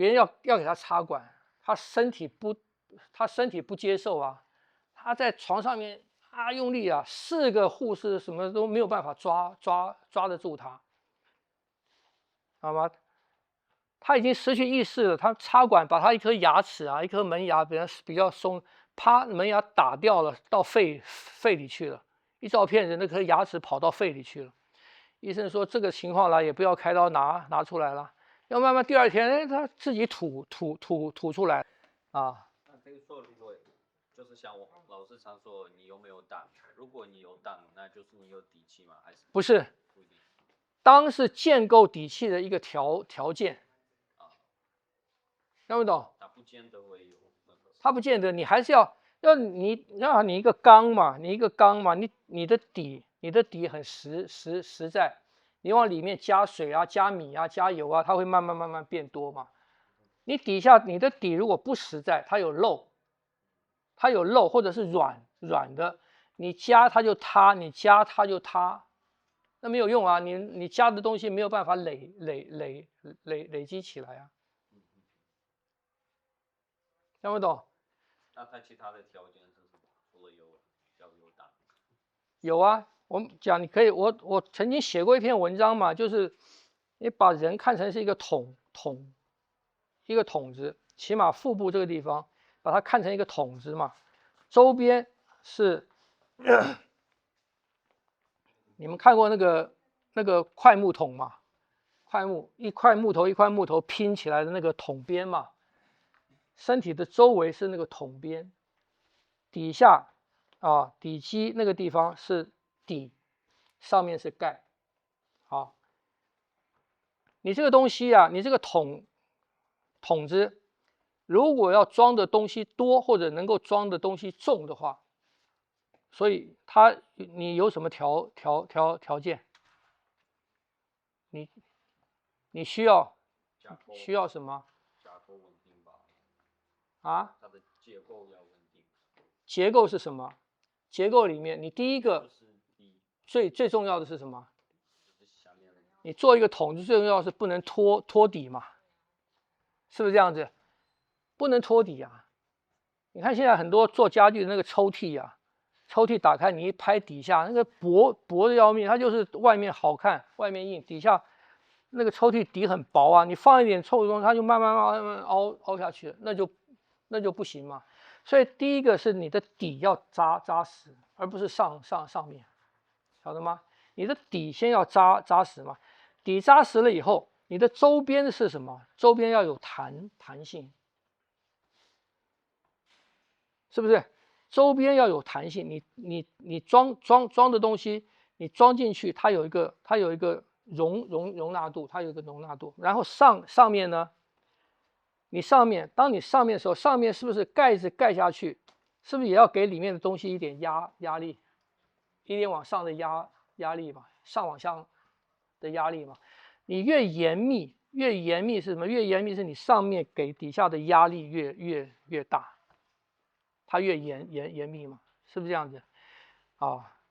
别人要给他插管，他身体不接受啊，他在床上面用力啊，4个护士什么都没有办法抓得住他，好吗？他已经失去意识了，他插管把他一颗牙齿一颗门牙比较松，啪，门牙打掉了，到肺里去了。一照片人那颗牙齿跑到肺里去了。医生说这个情况了也不要开刀拿出来了，要慢慢第2天他自己吐出来啊。那这个说如果就是像我老师常说，你有没有当？如果你有当，那就是你有底气吗？还是不是？当是建构底气的一个条件。听不懂？它不见得会有。它不见得，你还是要你一个缸嘛，你的底很实在，你往里面加水加米加油它会慢慢变多嘛。你底下你的底如果不实在，它有漏或者是软的，你加它就塌，你加它就塌，那没有用啊，你加的东西没有办法累积起来啊。听不懂？那它其他的条件是什么？除了有当？有啊，我们讲你可以，我曾经写过一篇文章嘛，就是你把人看成是一个一个筒子，起码腹部这个地方把它看成一个筒子嘛，周边是你们看过那个块木桶嘛？一块木头拼起来的那个桶边嘛，身体的周围是那个桶边，底下底基那个地方是底，上面是盖。好，你这个东西你这个桶子，如果要装的东西多或者能够装的东西重的话，所以你有什么条件？你需要什么？架构稳定吧。它的结构要稳定。结构是什么？结构里面，你第一个最重要的是什么？你做一个桶子最重要的是不能拖底嘛，是不是这样子？不能拖底啊！你看现在很多做家具的那个抽屉抽屉打开你一拍底下那个薄的要命，它就是外面好看，外面硬，底下那个抽屉底很薄你放一点臭的东西，它就慢慢凹下去了，那就不行嘛。所以第一个是你的底要扎实，而不是上面，晓得吗？你的底先要扎实嘛，底扎实了以后，你的周边是什么？周边要有弹性，是不是？周边要有弹性，你装的东西，你装进去，它有一个容纳度，然后上面呢？当你上面的时候，上面是不是盖子盖下去，是不是也要给里面的东西一点压力，一点往上的压力嘛，上往下的压力嘛？你越严密是什么？越严密是你上面给底下的压力越大，它越严密嘛，是不是这样子？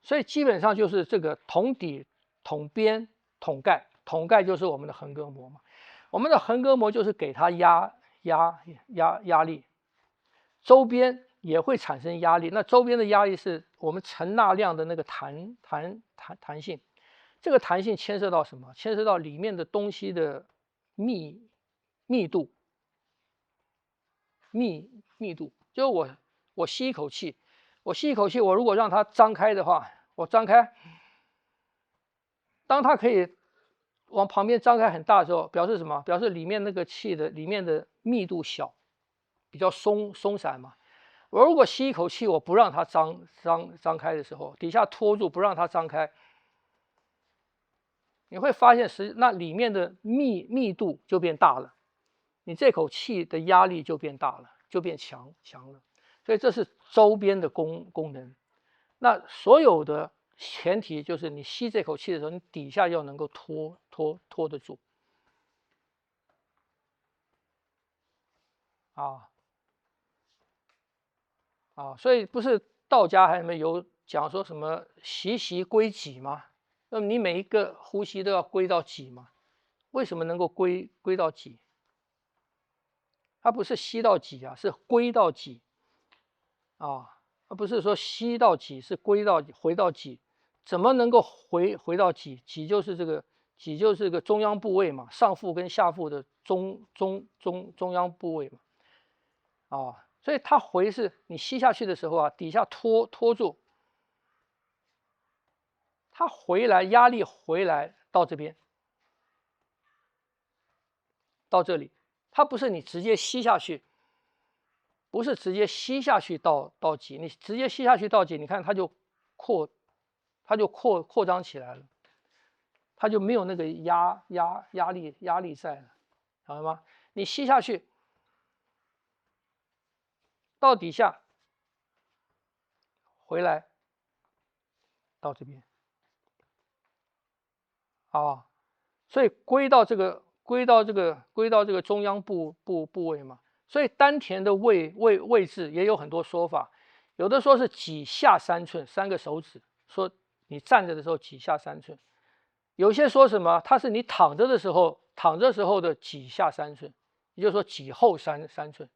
所以基本上就是这个桶底、桶边、桶盖就是我们的横膈膜嘛。我们的横膈膜就是给它压力，周边也会产生压力。那周边的压力是我们承纳量的那个弹性。这个弹性牵涉到什么？牵涉到里面的东西的密度。就是我吸一口气，我如果让它张开的话，我张开，当它可以往旁边张开很大的时候，表示什么？表示里面那个气的里面的密度小，比较松散嘛。我如果吸一口气，我不让它张开的时候，底下拖住不让它张开，你会发现那里面的密度就变大了，你这口气的压力就变大了，就变强了。所以这是周边的功能。那所有的前提就是你吸这口气的时候，你底下要能够拖得住。所以不是道家还有讲说什么习归己吗？那么你每一个呼吸都要归到己吗？为什么能够归到己？它不是吸到己啊，是归到己啊，而不是说吸到己，是归到回到己。怎么能够回到己？己就是这个己就是个中央部位嘛，上腹跟下腹的中央部位嘛，啊，所以它回是你吸下去的时候啊，底下拖住，它回来压力回来到这边，到这里，它不是你直接吸下去，不是直接吸下去到己，你直接吸下去到己，你看它就扩张起来了，它就没有那个压力在了，晓得吗？你吸下去到底下，回来到这边，啊，所以归到这个中央部位嘛。所以丹田的位置也有很多说法，有的说是几下3寸，3个手指，说你站着的时候几下3寸。有些说什么，它是你躺着时候的几下3寸，也就是说几后3寸，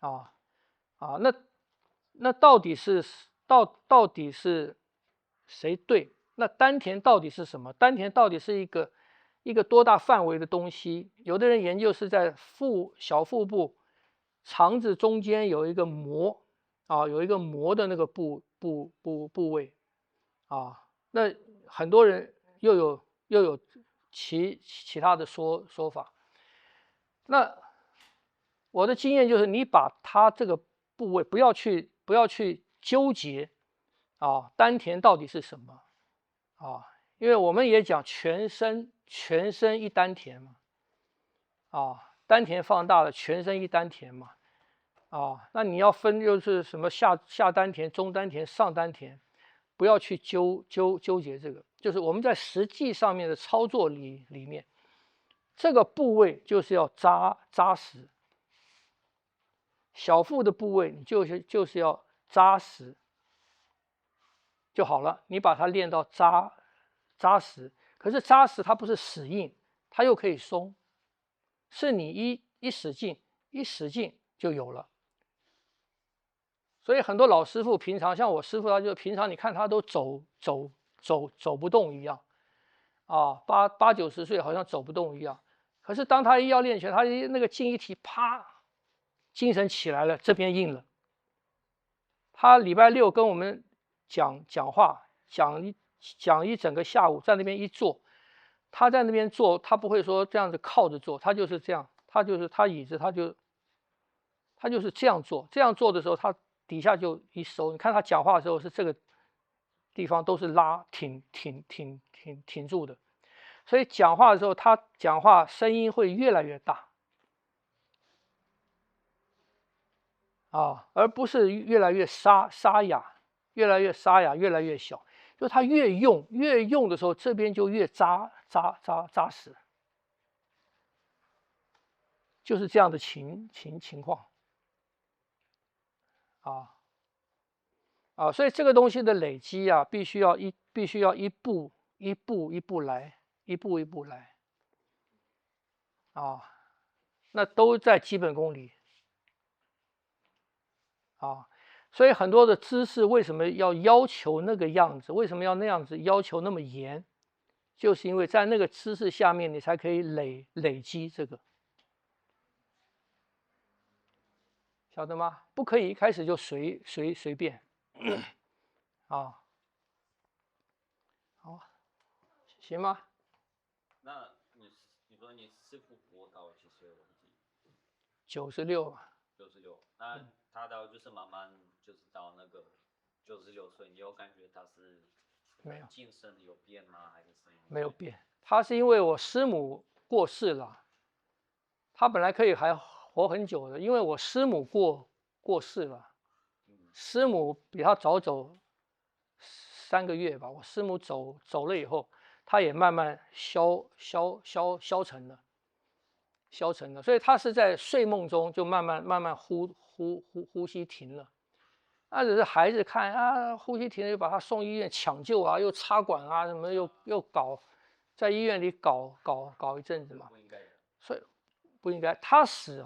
啊，那到底是谁对？那丹田到底是什么？丹田到底是一个多大范围的东西？有的人研究是在小腹部肠子中间有一个膜啊，有一个膜的那个部位啊。那很多人又有其他的说法。那我的经验就是，你把它这个部位不要去纠结啊，丹田到底是什么啊？因为我们也讲全身一丹田嘛，啊，丹田放大了，全身一丹田嘛，啊，那你要分就是什么下丹田、中丹田、上丹田，不要去纠结这个，就是我们在实际上面的操作里面，这个部位就是要扎实。小腹的部位，你就是要扎实就好了。你把它练到扎实，可是扎实它不是死硬，它又可以松，是你一使劲就有了。所以很多老师傅平常像我师傅，他就平常你看他都走不动一样，啊，8、90岁好像走不动一样。可是当他一要练拳，他那个劲一提，啪，精神起来了，这边硬了。他礼拜6跟我们讲话，讲一整个下午，在那边一坐，他在那边坐，他不会说这样子靠着坐，他就是这样，他椅子他就是这样坐，这样坐的时候，他底下就一收。你看他讲话的时候是这个地方都是挺住的，所以讲话的时候，他讲话声音会越来越大。啊，而不是越来越沙哑，越来越沙哑，越来越小。就它越用的时候，这边就越扎实，就是这样的情况。所以这个东西的累积啊，必须要一步来，一步来。啊，那都在基本功里。啊，所以很多的姿势为什么要求那个样子？为什么要那样子要求那么严？就是因为在那个姿势下面，你才可以累积这个，晓得吗？不可以一开始就随便。啊，好，行吗？那你说你师傅活到几岁？我记96。96。那他到就是慢慢就是到那个96岁，你有感觉他是没有精神有变吗？还是什么？没有变。他是因为我师母过世了，他本来可以还活很久的，因为我师母过世了，师母比他早走3个月吧。我师母走了以后，他也慢慢消沉了。所以他是在睡梦中就慢慢呼吸停了。那只是孩子看啊，呼吸停了，就把他送医院抢救啊，又插管啊，什么又搞，在医院里搞一阵子嘛。不应该的。所以不应该，他死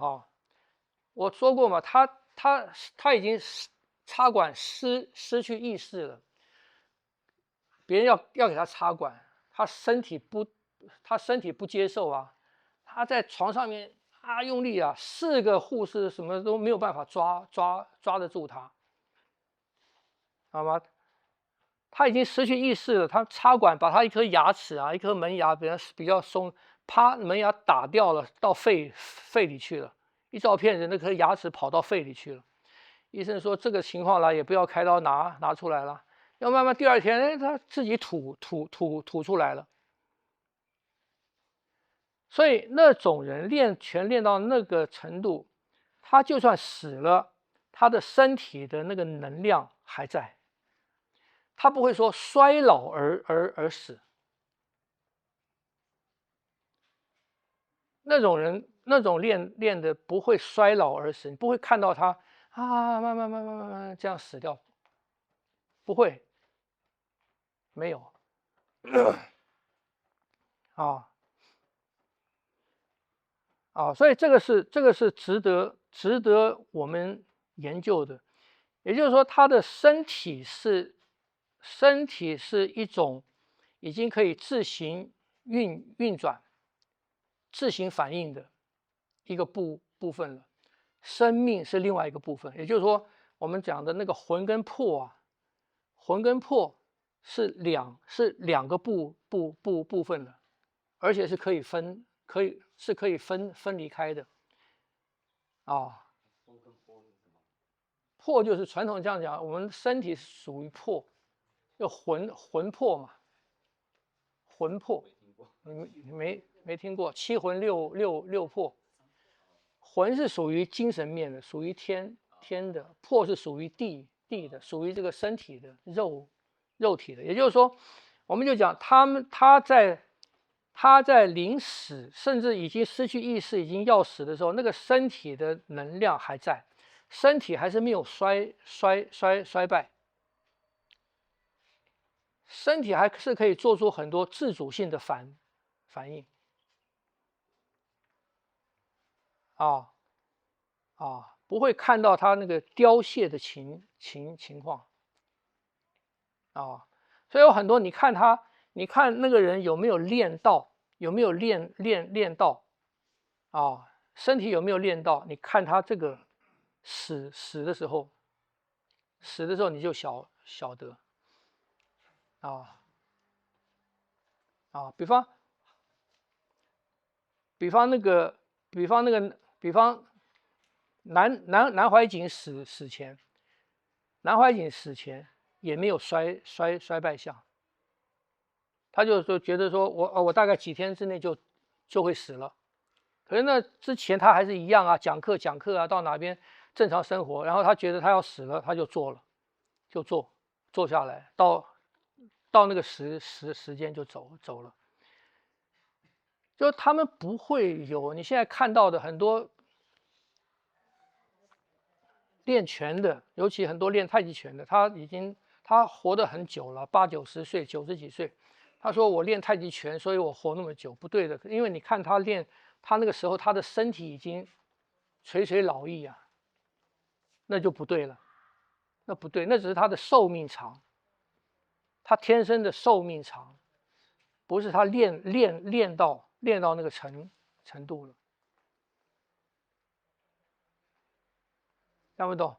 我说过嘛，他已经插管失去意识了，别人要给他插管，他身体不接受啊，他在床上面用力啊，4个护士什么都没有办法抓得住他，好吗？他已经失去意识了，他插管把他一颗牙齿一颗门牙比较松，啪，门牙打掉了，到肺里去了。一照片，人那颗牙齿跑到肺里去了。医生说这个情况了，也不要开刀拿出来了，要慢慢第2天，他自己吐出来了。所以那种人练拳练到那个程度，他就算死了，他的身体的那个能量还在。他不会说衰老而死，那种人那种练的不会衰老而死，你不会看到他慢慢这样死掉，不会，没有所以这个是值得我们研究的，也就是说他的身体是一种已经可以自行运转、自行反应的一个部分了，生命是另外一个部分。也就是说，我们讲的那个魂跟魄魂跟魄是两个部分的，而且是可以分离开的魄就是传统这样讲，我们身体属于魄，就魂魄嘛，魂魄，你没听过七魂六魄，魂是属于精神面的，属于天的，魄是属于地的，属于这个身体的肉体的。也就是说，我们就讲他在临死，甚至已经失去意识，已经要死的时候，那个身体的能量还在，身体还是没有衰败，身体还是可以做出很多自主性的反应不会看到他那个凋谢的情况所以有很多你看那个人有没有练到，有没有练到身体有没有练到，你看他这个死的时候你就晓得比方南怀瑾死前，也没有衰败相，他就觉得说我大概几天之内就会死了，可是那之前他还是一样讲课到哪边正常生活，然后他觉得他要死了，他就做了，坐下来，到那个时间就走了。就他们不会有你现在看到的很多练拳的，尤其很多练太极拳的，他活得很久了，80、90岁，90几岁。他说我练太极拳，所以我活那么久，不对的，因为你看他练，他那个时候他的身体已经垂老矣那就不对了，那不对，那只是他的寿命长，他天生的寿命长，不是他练到那个程度了，看不懂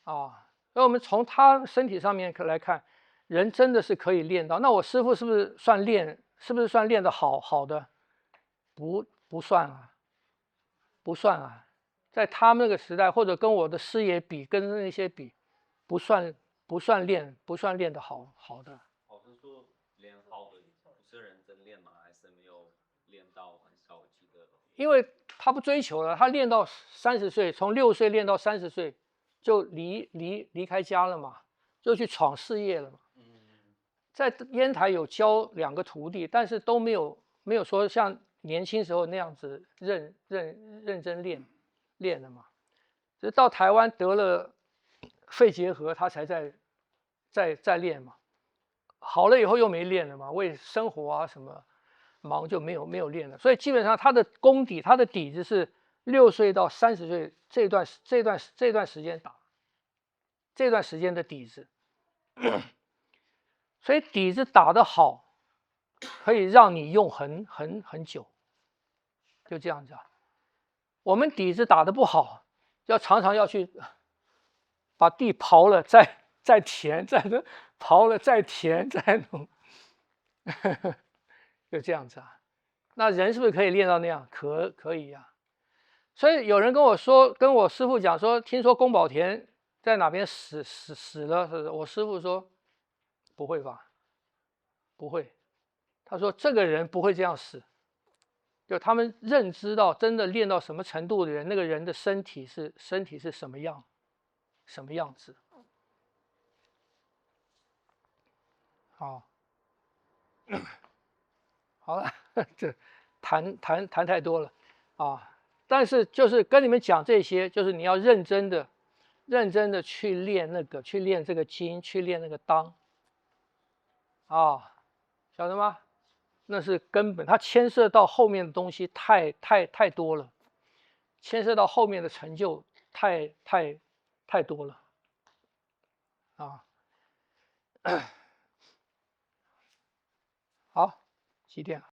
所以我们从他身体上面来看，人真的是可以练到。那我师父是不是算练得好的？不算不算在他们那个时代，或者跟我的师爷比，跟那些比，不算练得好的。老师说练好的不是认真练吗？还是没有练到很少？我记得。因为他不追求了，他练到30岁，从6岁练到30岁，就离开家了嘛，就去闯事业了嘛。在烟台有教2个徒弟，但是都没有说像年轻时候那样子认真练的嘛。就到台湾得了肺结核，他才在练嘛。好了以后又没练了嘛，为生活什么忙就没有练了。所以基本上他的功底，他的底子是6岁到30岁这段时间打，这段时间的底子，所以底子打得好，可以让你用很久，就这样子啊。我们底子打得不好，常常要去把地刨了再填，刨了再填再弄，就这样子啊。那人是不是可以练到那样？可以呀、所以有人跟我说，跟我师傅讲说，听说宫保田在哪边死了，我师傅说不会吧，不会。他说这个人不会这样死，就他们认知到真的练到什么程度的人，那个人的身体是什么样子。好，好了，这谈太多了啊。但是就是跟你们讲这些，就是你要认真的去练去练这个经，去练那个当啊，晓得吗？那是根本，它牵涉到后面的东西太多了，牵涉到后面的成就太多了啊。好，几点了？